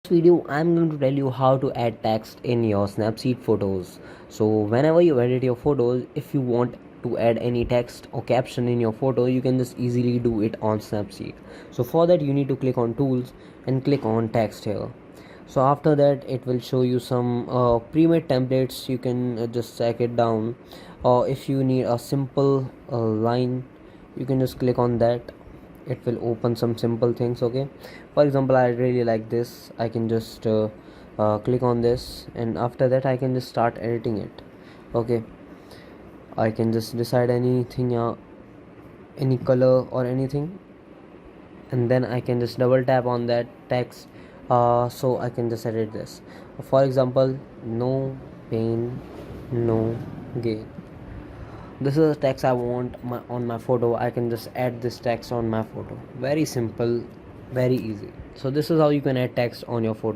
Video I'm going to tell you how to add text in your Snapseed photos. So whenever you edit your photos, if you want to add any text or caption in your photo, you can just easily do it on Snapseed. So for that you need to click on tools and click on text here. So after that it will show you some pre-made templates. You can just check it down, or if you need a simple line, you can just click on that. It will open some simple things. Okay, for example, I really like this. I can just click on this, and after that I can just start editing it. Okay, I can just decide anything, any color or anything, and then I can just double tap on that text. So I can just edit this. For example, no pain, no gain. This is the text I want on my photo. I can just add this text on my photo. Very simple, very easy. So this is how you can add text on your photo.